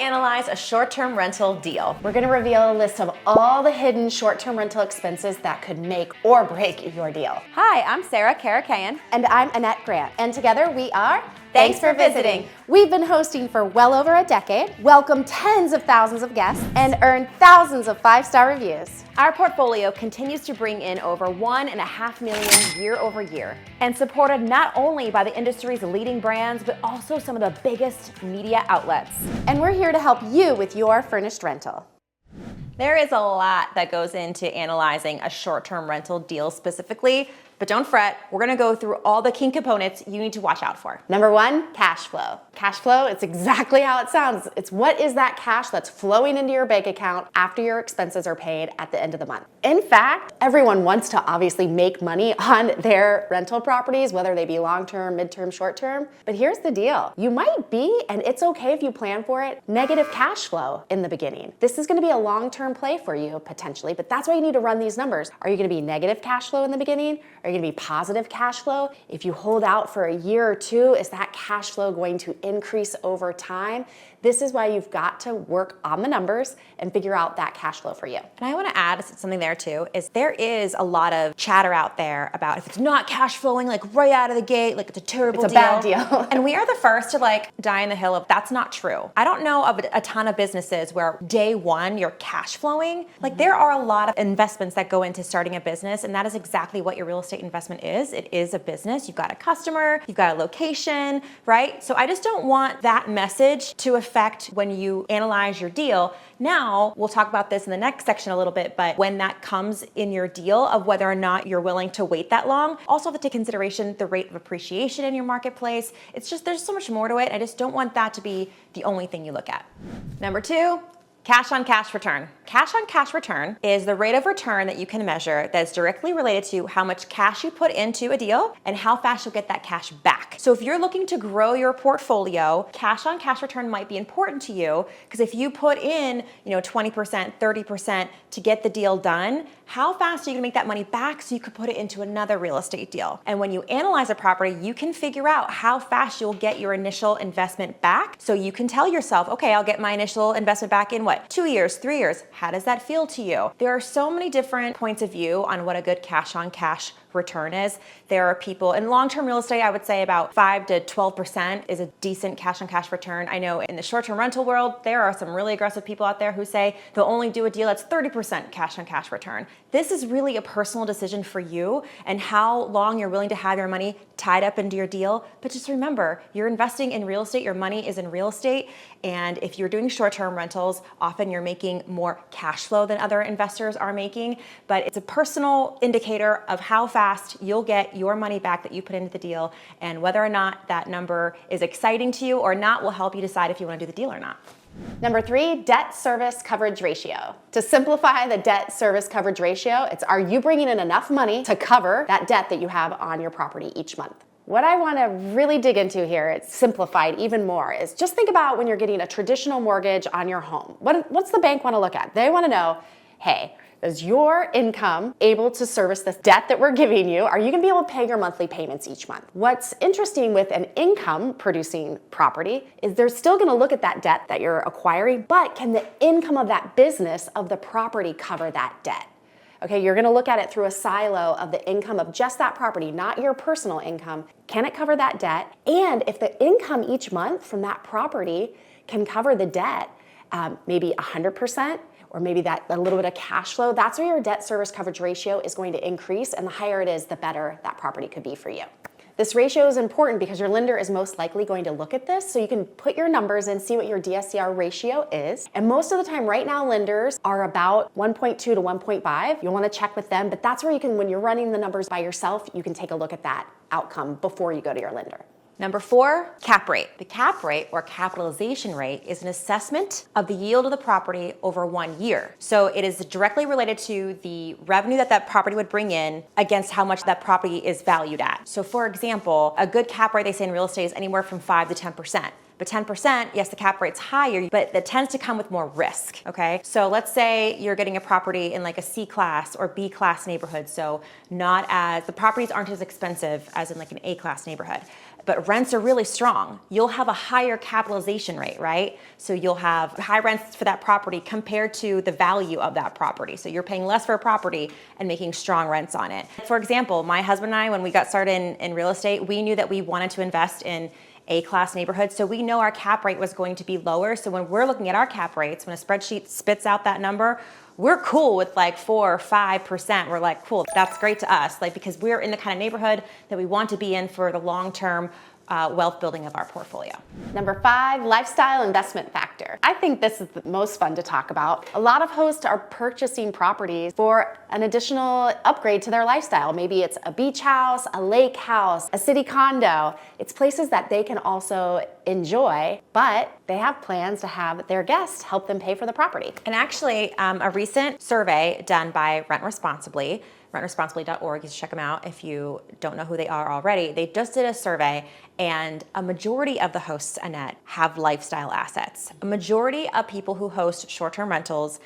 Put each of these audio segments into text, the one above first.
analyze a short-term rental deal. We're going to reveal a list of all the hidden short-term rental expenses that could make or break your deal. Hi, I'm Sarah Karakayan. And I'm Annette Grant. And together we are Thanks for visiting. We've been hosting for well over a decade, welcomed tens of thousands of guests, and earned thousands of 5-star reviews. Our portfolio continues to bring in over $1.5 million year over year, and supported not only by the industry's leading brands, but also some of the biggest media outlets. And we're here to help you with your furnished rental. There is a lot that goes into analyzing a short-term rental deal specifically, but don't fret, we're gonna go through all the key components you need to watch out for. Number one, cash flow. Cash flow, it's exactly how it sounds. It's what is that cash that's flowing into your bank account after your expenses are paid at the end of the month. In fact, everyone wants to obviously make money on their rental properties, whether they be long-term, mid-term, short-term. But here's the deal. You might be, and it's okay if you plan for it, negative cash flow in the beginning. This is gonna be a long-term play for you potentially, but that's why you need to run these numbers. Are you gonna be negative cash flow in the beginning? Are you gonna be positive cash flow? If you hold out for a year or two, is that cash flow going to increase over time? This is why you've got to work on the numbers and figure out that cash flow for you. And I want to add something there too, is there is a lot of chatter out there about if it's not cash flowing like right out of the gate, like it's a terrible deal. It's a bad deal. And we are the first to like die in the hill of that's not true. I don't know of a ton of businesses where day one you're cash flowing. Like there are a lot of investments that go into starting a business, and that is exactly what your real estate investment is. It is a business. You've got a customer, you've got a location, right? So I just don't want that message to affect when you analyze your deal. Now, we'll talk about this in the next section a little bit, but when that comes in your deal of whether or not you're willing to wait that long, also have to take consideration the rate of appreciation in your marketplace. It's just, there's so much more to it. I just don't want that to be the only thing you look at. Number two, cash on cash return. Cash on cash return is the rate of return that you can measure that is directly related to how much cash you put into a deal and how fast you'll get that cash back. So if you're looking to grow your portfolio, cash on cash return might be important to you, because if you put in, 20%, 30% to get the deal done, how fast are you gonna make that money back so you could put it into another real estate deal? And when you analyze a property, you can figure out how fast you'll get your initial investment back. So you can tell yourself, okay, I'll get my initial investment back in what? 2 years, 3 years. How does that feel to you? There are so many different points of view on what a good cash on cash return is. There are people in long-term real estate, I would say about 5 to 12% is a decent cash on cash return. I know in the short-term rental world, there are some really aggressive people out there who say they'll only do a deal that's 30% cash on cash return. This is really a personal decision for you and how long you're willing to have your money tied up into your deal. But just remember, you're investing in real estate, your money is in real estate. And if you're doing short-term rentals, often you're making more cash flow than other investors are making. But it's a personal indicator of how fast you'll get your money back that you put into the deal, and whether or not that number is exciting to you or not will help you decide if you want to do the deal or not. Number three, debt service coverage ratio. To simplify the debt service coverage ratio, it's are you bringing in enough money to cover that debt that you have on your property each month? What I want to really dig into here, it's simplified even more, is just think about when you're getting a traditional mortgage on your home. What's the bank want to look at? They want to know, hey, is your income able to service this debt that we're giving you? Are you going to be able to pay your monthly payments each month? What's interesting with an income producing property is they're still going to look at that debt that you're acquiring, but can the income of that business of the property cover that debt? Okay, you're gonna look at it through a silo of the income of just that property, not your personal income. Can it cover that debt? And if the income each month from that property can cover the debt, maybe 100%, or maybe that a little bit of cash flow, that's where your debt service coverage ratio is going to increase, and the higher it is, the better that property could be for you. This ratio is important because your lender is most likely going to look at this, so you can put your numbers and see what your DSCR ratio is. And most of the time right now, lenders are about 1.2 to 1.5. You'll want to check with them, but that's where you can, when you're running the numbers by yourself, you can take a look at that outcome before you go to your lender. Number four, cap rate. The cap rate or capitalization rate is an assessment of the yield of the property over 1 year. So it is directly related to the revenue that that property would bring in against how much that property is valued at. So for example, a good cap rate they say in real estate is anywhere from 5 to 10%. But 10%, yes, the cap rate's higher, but that tends to come with more risk, okay? So let's say you're getting a property in like a C class or B class neighborhood. So the properties aren't as expensive as in like an A class neighborhood. but rents are really strong, you'll have a higher capitalization rate, right? So you'll have high rents for that property compared to the value of that property. So you're paying less for a property and making strong rents on it. For example, my husband and I, when we got started in real estate, we knew that we wanted to invest in A-class neighborhoods. So we know our cap rate was going to be lower. So when we're looking at our cap rates, when a spreadsheet spits out that number, we're cool with like 4 or 5%. We're like, cool, that's great to us. Like, because we're in the kind of neighborhood that we want to be in for the long-term wealth building of our portfolio. Number 5, lifestyle investment factor. I think this is the most fun to talk about. A lot of hosts are purchasing properties for an additional upgrade to their lifestyle. Maybe it's a beach house, a lake house, a city condo. It's places that they can also enjoy, but they have plans to have their guests help them pay for the property. And actually, a recent survey done by Rent Responsibly, rentresponsibly.org, you should check them out if you don't know who they are already. They just did a survey, and a majority of the hosts, Annette, have lifestyle assets. A majority of people who host short-term rentals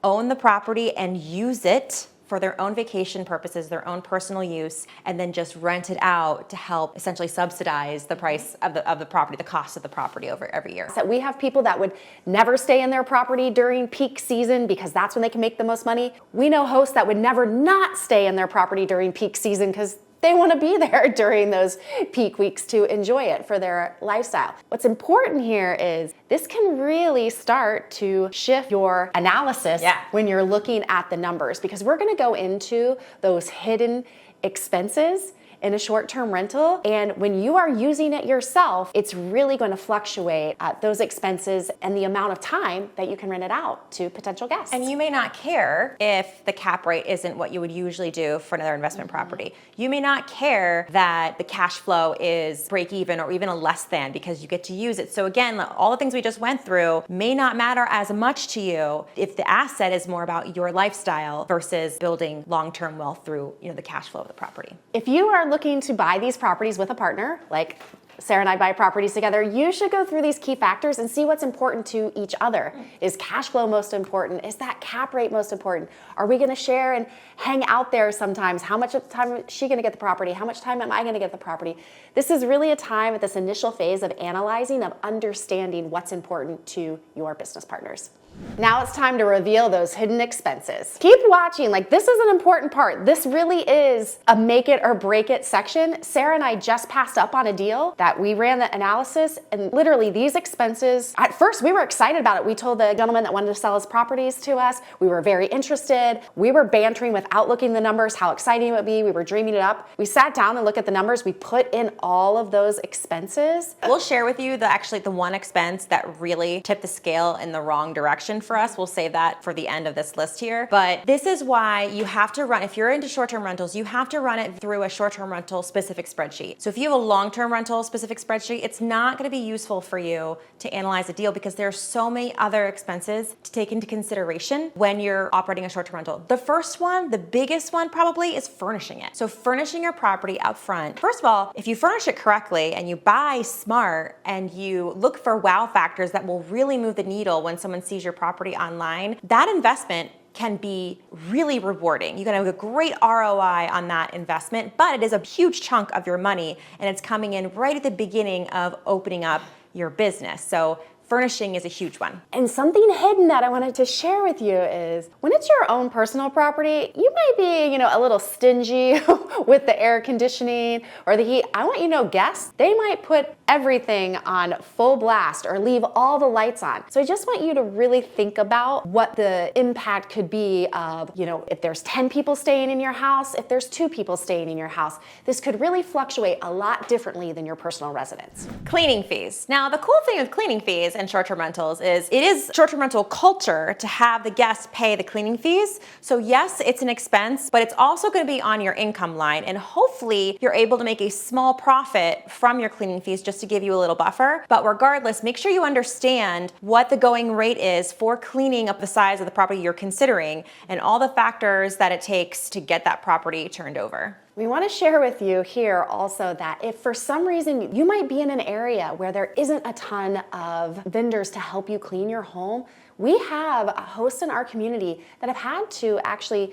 own the property and use it for their own vacation purposes, their own personal use, and then just rent it out to help essentially subsidize the price of the property, the cost of the property over every year. So we have people that would never stay in their property during peak season because that's when they can make the most money. We know hosts that would never not stay in their property during peak season because they want to be there during those peak weeks to enjoy it for their lifestyle. What's important here is this can really start to shift your analysis when you're looking at the numbers, because we're going to go into those hidden expenses in a short-term rental. And when you are using it yourself, it's really going to fluctuate at those expenses and the amount of time that you can rent it out to potential guests. And you may not care if the cap rate isn't what you would usually do for another investment property. You may not care that the cash flow is break even or even a less than, because you get to use it. So again, all the things we just went through may not matter as much to you if the asset is more about your lifestyle versus building long-term wealth through, the cash flow of the property. If you are looking to buy these properties with a partner, like Sarah and I buy properties together, you should go through these key factors and see what's important to each other. Is cash flow most important? Is that cap rate most important? Are we going to share and hang out there sometimes? How much of the time is she going to get the property? How much time am I going to get the property? This is really a time at this initial phase of analyzing, of understanding what's important to your business partners. Now it's time to reveal those hidden expenses. Keep watching, this is an important part. This really is a make it or break it section. Sarah and I just passed up on a deal that we ran the analysis, and literally these expenses, at first we were excited about it. We told the gentleman that wanted to sell his properties to us. We were very interested. We were bantering without looking at the numbers, how exciting it would be. We were dreaming it up. We sat down and looked at the numbers. We put in all of those expenses. We'll share with you the one expense that really tipped the scale in the wrong direction for us. We'll save that for the end of this list here. But this is why you have to run, if you're into short-term rentals, you have to run it through a short-term rental specific spreadsheet. So if you have a long-term rental specific spreadsheet, it's not going to be useful for you to analyze a deal because there are so many other expenses to take into consideration when you're operating a short-term rental. The first one, the biggest one probably, is furnishing it. So furnishing your property up front. First of all, if you furnish it correctly and you buy smart and you look for wow factors that will really move the needle when someone sees your property online, that investment can be really rewarding. You're gonna have a great ROI on that investment, but it is a huge chunk of your money and it's coming in right at the beginning of opening up your business. So furnishing is a huge one. And something hidden that I wanted to share with you is when it's your own personal property, you might be, a little stingy with the air conditioning or the heat. I want you to know guests, they might put everything on full blast or leave all the lights on. So I just want you to really think about what the impact could be of, if there's 10 people staying in your house, if there's 2 people staying in your house. This could really fluctuate a lot differently than your personal residence. Cleaning fees. Now, the cool thing with cleaning fees and short-term rentals is it is short-term rental culture to have the guests pay the cleaning fees. So yes, it's an expense, but it's also going to be on your income line. And hopefully you're able to make a small profit from your cleaning fees just to give you a little buffer. But regardless, make sure you understand what the going rate is for cleaning up the size of the property you're considering and all the factors that it takes to get that property turned over. We want to share with you here also that if for some reason you might be in an area where there isn't a ton of vendors to help you clean your home, we have hosts in our community that have had to actually,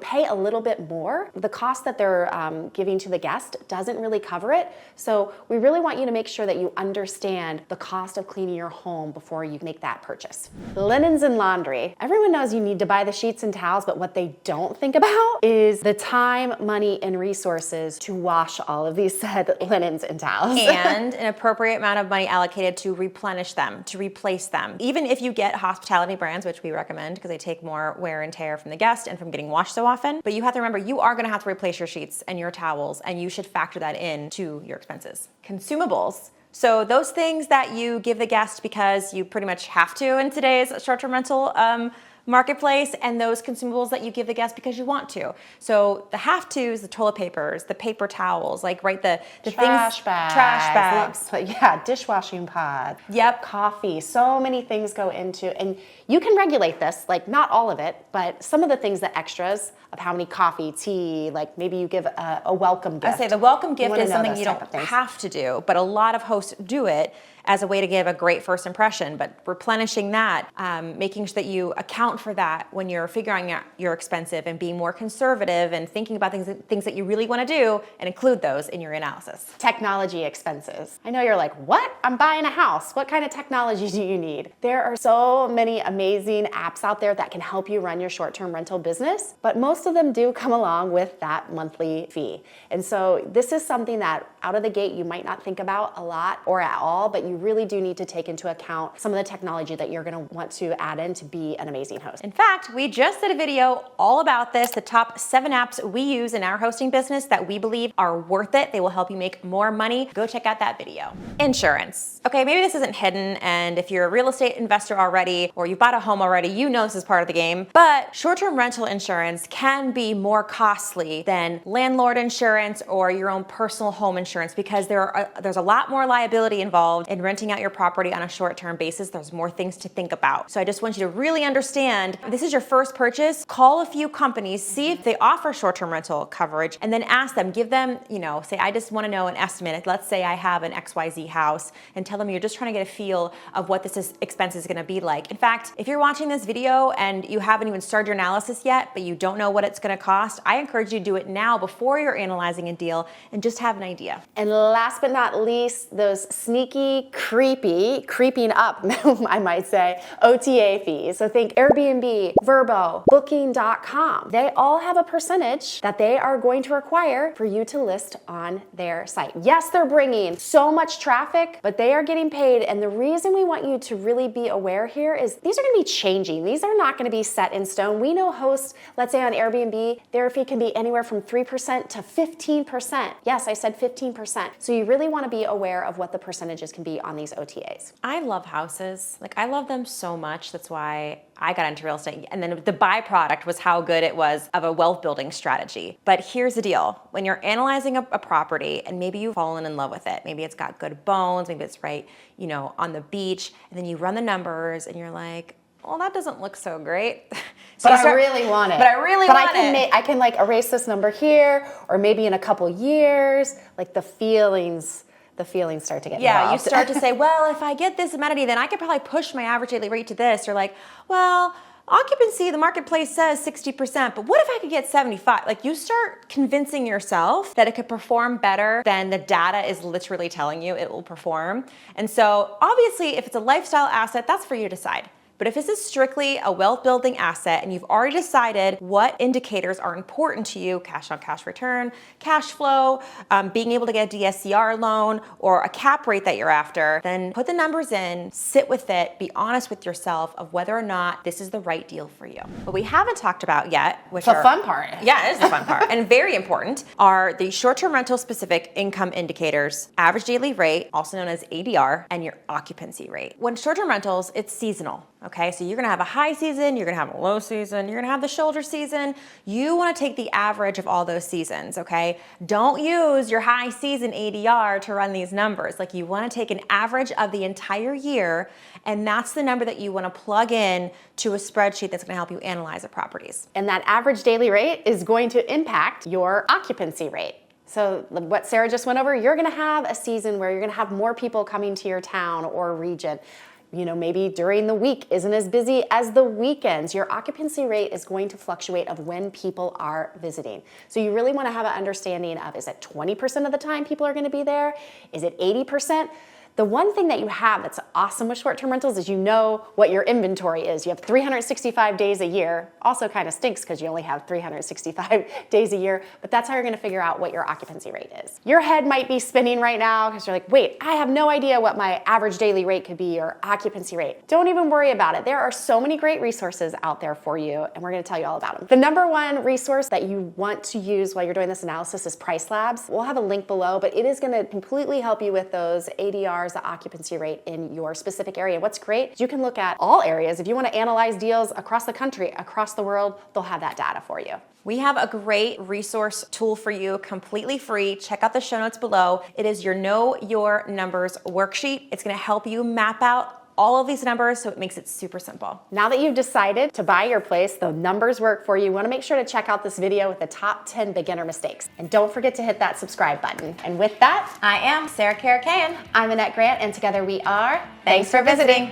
pay a little bit more. The cost that they're giving to the guest doesn't really cover it. So we really want you to make sure that you understand the cost of cleaning your home before you make that purchase. Linens and laundry. Everyone knows you need to buy the sheets and towels, but what they don't think about is the time, money, and resources to wash all of these said linens and towels. And an appropriate amount of money allocated to replenish them, to replace them. Even if you get hospitality brands, which we recommend because they take more wear and tear from the guest and from getting washed so often, but you have to remember you are going to have to replace your sheets and your towels, and you should factor that in to your expenses. Consumables. So those things that you give the guest because you pretty much have to in today's short-term rental marketplace, and those consumables that you give the guest because you want to. So the have-tos, the toilet papers, the paper towels, like the trash things, bags, trash bags. Yeah, dishwashing pod. Yep. Coffee. So many things go into, and you can regulate this, like not all of it, but some of the things, the extras of how many coffee, tea, like maybe you give a welcome gift. I say the welcome gift is something you don't don't have to do, but a lot of hosts do it as a way to give a great first impression, but replenishing that, making sure that you account for that when you're figuring out your expensive and being more conservative and thinking about things that you really want to do and include those in your analysis. Technology expenses. I know you're like, what? I'm buying a house. What kind of technology do you need? There are so many amazing apps out there that can help you run your short-term rental business, but most of them do come along with that monthly fee. And so this is something that out of the gate you might not think about a lot or at all, but you really do need to take into account some of the technology that you're going to want to add in to be an amazing host. In fact, we just did a video all about this, the top 7 apps we use in our hosting business that we believe are worth it. They will help you make more money. Go check out that video. Insurance. Okay, maybe this isn't hidden, and if you're a real estate investor already or you bought a home already, you know this is part of the game, but short-term rental insurance can be more costly than landlord insurance or your own personal home insurance because there's a lot more liability involved in renting out your property on a short-term basis. There's more things to think about. So I just want you to really understand, this is your first purchase, call a few companies, see if they offer short-term rental coverage, and then ask them, give them, say, I just want to know an estimate. Let's say I have an XYZ house, and tell them you're just trying to get a feel of what this expense is going to be like. In fact, if you're watching this video and you haven't even started your analysis yet, but you don't know what it's going to cost, I encourage you to do it now before you're analyzing a deal and just have an idea. And last but not least, those sneaky, creeping up, I might say, OTA fees. So think Airbnb, Vrbo, Booking.com. They all have a percentage that they are going to require for you to list on their site. Yes, they're bringing so much traffic, but they are getting paid. And the reason we want you to really be aware here is these are going to be changing. These are not going to be set in stone. We know hosts, let's say on Airbnb, their fee can be anywhere from 3% to 15%. Yes, I said 15%. So you really want to be aware of what the percentages can be on these OTAs. I love houses. I love them so much. That's why I got into real estate. And then the byproduct was how good it was of a wealth building strategy. But here's the deal. When you're analyzing a property and maybe you've fallen in love with it, maybe it's got good bones, maybe it's right, on the beach, and then you run the numbers and you're like, well, that doesn't look so great. So I really want it. But I really want it. I can erase this number here, or maybe in a couple years, the feelings start to get involved. You start to say, well, if I get this amenity, then I could probably push my average daily rate to this. Or well, occupancy, the marketplace says 60%, but what if I could get 75? You start convincing yourself that it could perform better than the data is literally telling you it will perform. And so obviously, if it's a lifestyle asset, that's for you to decide. But if this is strictly a wealth building asset and you've already decided what indicators are important to you, cash on cash return, cash flow, being able to get a DSCR loan or a cap rate that you're after, then put the numbers in, sit with it, be honest with yourself of whether or not this is the right deal for you. What we haven't talked about yet, which the fun part. Yeah, it is the fun part. And very important are the short-term rental specific income indicators, average daily rate, also known as ADR, and your occupancy rate. When short-term rentals, it's seasonal. Okay, so you're gonna have a high season, you're gonna have a low season, you're gonna have the shoulder season. You wanna take the average of all those seasons, okay? Don't use your high season ADR to run these numbers. Like, you wanna take an average of the entire year, and that's the number that you wanna plug in to a spreadsheet that's gonna help you analyze the properties. And that average daily rate is going to impact your occupancy rate. So what Sarah just went over, you're gonna have a season where you're gonna have more people coming to your town or region. You know, maybe during the week isn't as busy as the weekends. Your occupancy rate is going to fluctuate of when people are visiting. So you really want to have an understanding of, is it 20% of the time people are going to be there? Is it 80%? The one thing that you have that's awesome with short-term rentals is you know what your inventory is. You have 365 days a year. Also kind of stinks because you only have 365 days a year, but that's how you're gonna figure out what your occupancy rate is. Your head might be spinning right now because you're like, wait, I have no idea what my average daily rate could be or occupancy rate. Don't even worry about it. There are so many great resources out there for you, and we're gonna tell you all about them. The number one resource that you want to use while you're doing this analysis is Price Labs. We'll have a link below, but it is gonna completely help you with those ADRs, the occupancy rate in your specific area. What's great is you can look at all areas. If you want to analyze deals across the country, across the world, they'll have that data for you. We have a great resource tool for you, completely free. Check out the show notes below. It is your Know Your Numbers worksheet. It's going to help you map out all of these numbers, so it makes it super simple. Now that you've decided to buy your place, the numbers work for you, you want to make sure to check out this video with the top 10 beginner mistakes. And don't forget to hit that subscribe button. And with that, I am Sarah Karakayan. I'm Annette Grant, and together we are Thanks for visiting.